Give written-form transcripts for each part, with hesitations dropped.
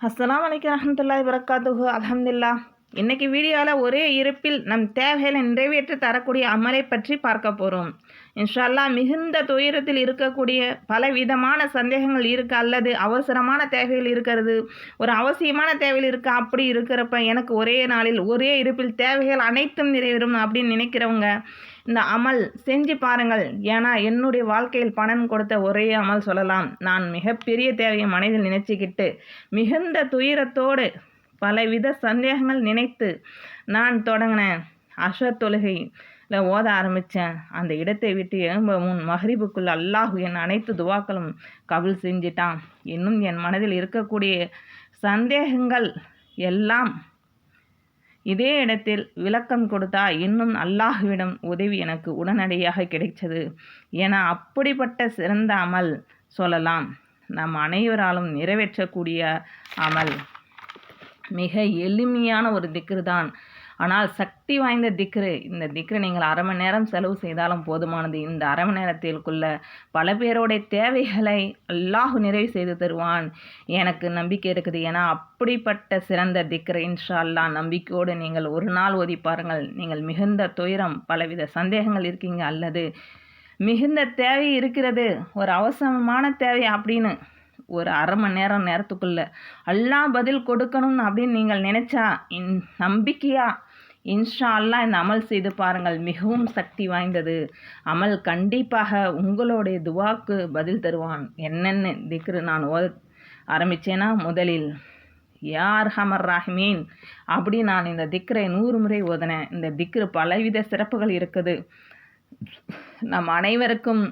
அஸ்ஸலாமு அலைக்கும் வரஹ்மத்துல்லாஹி வரகாத்துஹு. அல்ஹம்துலில்லாஹ். இன்னைக்கு வீடியோவில் ஒரே இருப்பில் நம் தேவைகளை நிறைவேற்றி தரக்கூடிய அமலை பற்றி பார்க்க போகிறோம். இன்ஷா அல்லாஹ். மிகுந்த துயரத்தில் இருக்கக்கூடிய பல விதமான சந்தேகங்கள் இருக்குது, அல்லது அவசரமான தேவைகள் இருக்கிறது, ஒரு அவசியமான தேவைகள் இருக்குது. அப்படி இருக்கிறப்ப எனக்கு ஒரே நாளில் ஒரே இருப்பில் தேவைகள் அனைத்தும் நிறைவேறும் அப்படின்னு நினைக்கிறவங்க இந்த அமல் செஞ்சு பாருங்கள். ஏன்னா என்னுடைய வாழ்க்கையில் பலன் கொடுத்த ஒரே அமல் சொல்லலாம். நான் மிகப்பெரிய தேவையை மனதில் நினைச்சிக்கிட்டு மிகுந்த துயரத்தோடு பலவித சந்தேகங்கள் நினைத்து நான் தொடங்கினேன். அஷர் தொழுகையில் ஓத ஆரம்பித்தேன். அந்த இடத்தை விட்டு எழும்ப முன் மஹ்ரிபுக்குள் அல்லாஹ் என் அனைத்து துவாக்களும் கபுல் செஞ்சிட்டான். இன்னும் என் மனதில் இருக்கக்கூடிய சந்தேகங்கள் எல்லாம் இதே இடத்தில் விளக்கம் கொடுத்தா இன்னும் அல்லாஹ்விடம் உதவி எனக்கு உடனடியாக கிடைச்சது. ஏன்னா அப்படிப்பட்ட சிறந்த அமல் சொல்லலாம். நம் அனைவராலும் நிறைவேற்றக்கூடிய அமல் மிக எளிமையான ஒரு திக்ரு தான். ஆனால் சக்தி வாய்ந்த திக்ரு. இந்த திக்ரு நீங்கள் அரை மணி நேரம் செலவு செய்தாலும் போதுமானது. இந்த அரை மணி நேரத்திற்குள்ள பல பேருடைய தேவைகளை அல்லாஹ் நிறைவு செய்து தருவான். எனக்கு நம்பிக்கை இருக்குது. ஏன்னா அப்படிப்பட்ட சிறந்த திக்ரு. இன்ஷா அல்லாஹ் நம்பிக்கையோடு நீங்கள் ஒரு நாள் ஓதி பாருங்கள். நீங்கள் மிகுந்த துயரம், பலவித சந்தேகங்கள் இருக்கீங்க, அல்லது மிகுந்த தேவை இருக்கிறது, ஒரு அவசரமான தேவை அப்படின்னு ஒரு அரை மணி நேரத்துக்குள்ளே அல்லாஹ் பதில் கொடுக்கணும் அப்படின்னு நீங்கள் நினச்சா நம்பிக்கையா இன்ஷா அல்லாஹ் இந்த அமல் செய்து பாருங்கள். மிகவும் சக்தி வாய்ந்தது அமல். கண்டிப்பாக உங்களுடைய துவாக்கு பதில் தருவான். என்னென்ன திக்ரு நான் ஆரம்பித்தேன்னா, முதலில் யா அர்ஹமர் ராஹிமீன் அப்படி நான் இந்த திக்ரை 100 முறை ஓதினேன். இந்த திக்ரு பலவித சிறப்புகள் இருக்குது. நம் அனைவருக்கும்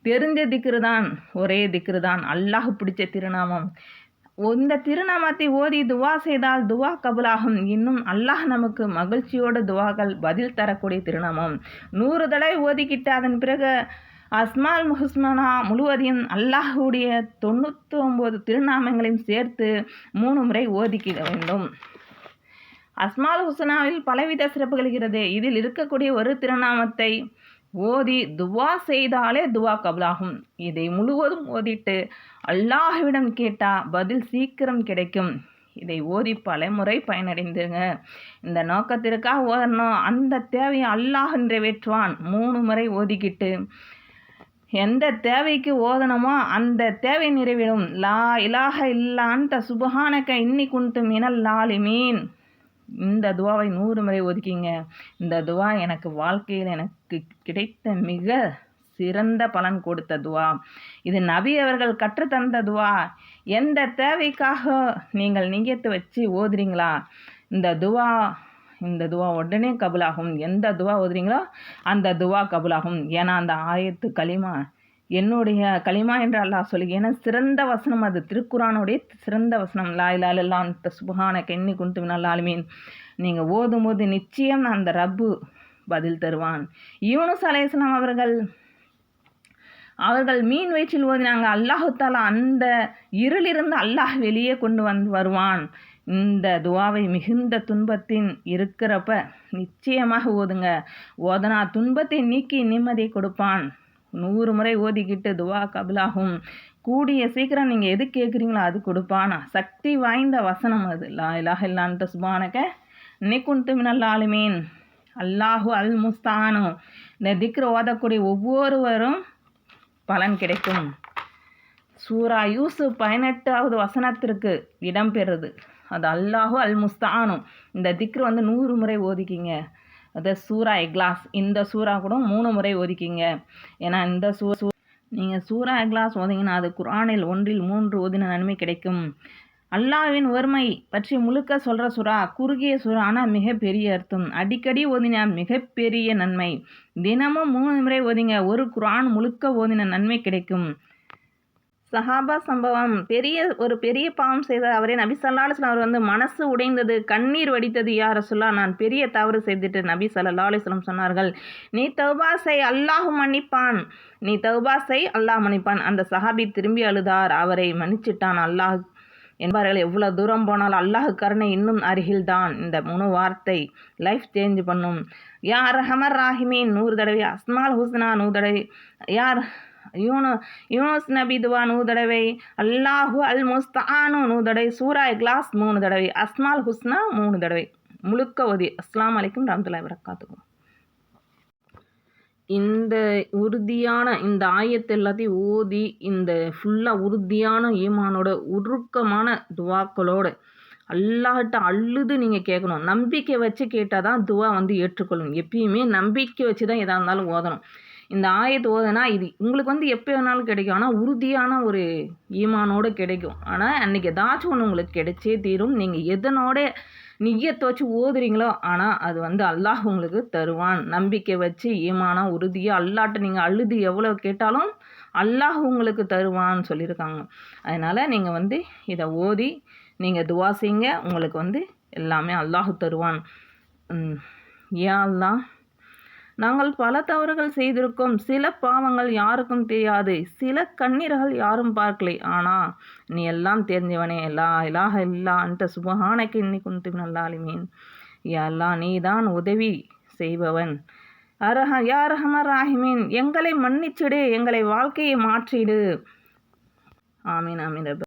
தெரிஞ்ச திக்ரு தான், ஒரே திக்ரு தான், அல்லாஹ் பிடிச்ச திருநாமம். இந்த திருநாமத்தை ஓதி துவா செய்தால் துவா கபுலாகும். இன்னும் அல்லாஹ் நமக்கு மகிழ்ச்சியோட துவாக்கள் பதில் தரக்கூடிய திருநாமம். 100 தடவை ஓதிக்கிட்டு அதன் பிறகு அஸ்மால் ஹுஸ்னா முழுவதையும் அல்லாஹுடைய 99 திருநாமங்களையும் சேர்த்து 3 முறை ஓதிக்க வேண்டும். அஸ்மால் ஹுஸ்னாவில் பலவித சிறப்புகள் இருக்கிறது. இதில் இருக்கக்கூடிய ஒரு திருநாமத்தை ஓதி துவா செய்தாலே துவா கபுலாகும். இதை முழுவதும் ஓதிட்டு அல்லாஹ்விடம் கேட்டால் பதில் சீக்கிரம் கிடைக்கும். இதை ஓதி பல முறை பயனடைந்துங்க. இந்த நோக்கத்திற்காக ஓதணும். அந்த தேவையை அல்லாஹ் நிறைவேற்றுவான். 3 முறை ஓதிக்கிட்டு எந்த தேவைக்கு ஓதனமோ அந்த தேவை நிறைவேறும். லா இலாஹ இல்லா அன்த சுப்ஹானக இன்னி குன்து மினல் லாலிமீன். இந்த துவாவை 100 முறை ஒதுக்கிங்க. இந்த துவா எனக்கு வாழ்க்கையில் எனக்கு கிடைத்த மிக சிறந்த பலன் கொடுத்த துவா. இது நபி அவர்கள் கற்றுத்தந்த துவா. எந்த தேவைக்காக நீங்கள் நியத்து வச்சு ஓதுறீங்களா, இந்த துவா உடனே கபுலாகும். எந்த துவா ஓதுறீங்களோ அந்த துவா கபுலாகும். ஏன்னா அந்த ஆயத்து கலிமா என்னுடைய கலிமா என்று அல்லாஹ் சொல்லி, ஏன்னா சிறந்த வசனம் அது. திருக்குரானுடைய சிறந்த வசனம். லா இலாஹ இல்லல்லாஹ் அன்த சுப்ஹானக இன்னி குன்து மினல் ஸாலிமீன். நீங்கள் ஓதும்போது நிச்சயம் அந்த ரப்பு பதில் தருவான். யூனுஸ் அலைஹிஸ்ஸலாம் அவர்கள் மீன் வயிற்றில் ஓதினாங்க. அல்லாஹு தஆலா அந்த இருளிலிருந்து அல்லாஹ் வெளியே கொண்டு வருவான். இந்த துவாவை மிகுந்த துன்பத்தின் இருக்கிறப்ப நிச்சயமாக ஓதுங்க. ஓதனா துன்பத்தை நீக்கி நிம்மதியை கொடுப்பான். 100 முறை ஓதிக்கிட்டு துவா கபுலாகும். கூடிய சீக்கிரம் நீங்கள் எது கேட்குறீங்களோ அது கொடுப்பானா. சக்தி வாய்ந்த வசனம் அது. லா இலாஹ இல்லா அன்த சுப்ஹானக இன்னி குன்து மினல் ஸாலிமீன். அல்லாஹு அல் முஸ்தானு. இந்த திக்ரு ஓதக்கூடிய ஒவ்வொருவரும் பலன் கிடைக்கும். சூரா யூசுப் 18வது வசனத்திற்கு இடம்பெறுது. அது அல்லாஹு அல் முஸ்தானு. இந்த திக்ரு 100 முறை ஓதிக்கிங்க. அது சூரா இக்லாஸ். இந்த சூறா கூட 3 முறை ஓதிக்கிங்க. ஏன்னா இந்த நீங்கள் சூரா இக்லாஸ் ஓதிங்கன்னா அது குர்ஆனில் 1 3 ஓதின நன்மை கிடைக்கும். அல்லாஹ்வின் ஒருமை பற்றி முழுக்க சொல்கிற சூறா. குறுகிய சூறா, ஆனால் மிகப்பெரிய அர்த்தம். அடிக்கடி ஓதினா மிகப்பெரிய நன்மை. தினமும் 3 முறை ஓதிங்க. ஒரு குர்ஆன் முழுக்க ஓதின நன்மை கிடைக்கும். சஹாபா சம்பவம். ஒரு பெரிய பாவம் செய்த அவரே நபி ஸல்லல்லாஹு அலைஹி வஸல்லம் அவர் மனசு உடைந்தது, கண்ணீர் வடித்தது. யா ரசூலல்லாஹ், நான் பெரிய தவறு செய்துட்டு. நபி ஸல்லல்லாஹு அலைஹி வஸல்லம் சொன்னார்கள், நீ தௌபா செய், அல்லாஹ் மன்னிப்பான். நீ தௌபா செய், அல்லாஹ் மன்னிப்பான். அந்த சஹாபி திரும்பி அழுதார். அவரை மன்னிச்சிட்டான் அல்லாஹ் என்பார்கள். எவ்வளோ தூரம் போனாலும் அல்லாஹ் கருணை இன்னும் அருகில்தான். இந்த 3 வார்த்தை லைஃப் சேஞ்ச் பண்ணும். யா அர்ஹமர் ராஹிமீன் 100 தடவை. அஸ்மால் ஹுஸ்னா 100 தடவை. யார் யூனுஸ் நபி துவா 100 தடவை, அல்லாஹு அல் முஸ்தானு 100 தடவை, சூரா இக்லாஸ் 3 தடவை, அஸ்மால் ஹுஸ்னா 3 தடவை முழுக்க ஓதி. அஸ்ஸலாமு அலைக்கும் வரஹ்மத்துல்லாஹி வபரகாத்துஹு. இந்த உறுதியான இந்த ஆயத்து எல்லாத்தையும் ஓதி இந்த ஃபுல்லாக உறுதியான ஈமானோட உருக்கமான துவாக்களோட அல்லாஹ்ட்ட அழுது நீங்கள் கேட்கணும். நம்பிக்கை வச்சு கேட்டால் தான் துவா வந்து ஏற்றுக்கொள்ளும். எப்பயுமே நம்பிக்கை வச்சு தான் எதாக இருந்தாலும் ஓதணும். இந்த ஆயத்து ஓதுனா இது உங்களுக்கு வந்து எப்போ வேணாலும் கிடைக்கும். ஆனால் உறுதியான ஒரு ஈமானோடு கிடைக்கும். ஆனால் அன்றைக்கி ஏதாச்சும் ஒன்று உங்களுக்கு கிடைச்சே தீரும். நீங்கள் எதனோட நிய்யத்தை வச்சு ஓதுறீங்களோ ஆனால் அது வந்து அல்லாஹ் உங்களுக்கு தருவான். நம்பிக்கை வச்சு ஈமானா உறுதியாக அல்லாஹ்ட்ட நீங்கள் அழுது எவ்வளோ கேட்டாலும் அல்லாஹ் உங்களுக்கு தருவான்னு சொல்லியிருக்காங்க. அதனால் நீங்கள் வந்து இதை ஓதி நீங்கள் துவா செய்யுங்க. உங்களுக்கு வந்து எல்லாமே அல்லாஹ் தருவான். யா அல்லாஹ், நாங்கள் பல தவறுகள் செய்திருக்கோம். சில பாவங்கள் யாருக்கும் தெரியாது, சில கண்ணீர்கள் யாரும் பார்க்கலை. ஆனால் நீ எல்லாம் தெரிஞ்சவனே. லா இலாஹ இல்லா அன்ட சுப்ஹானக இன்னி குன்து மினல் ஸாலிமீன். யா அல்லாஹ், நீ தான் உதவி செய்பவன். யா அர்ஹமர் ராஹிமீன், எங்களை மன்னிச்சிடு, எங்களை வாழ்க்கையை மாற்றிடு. ஆமீன் ஆமீன் ரப்ப.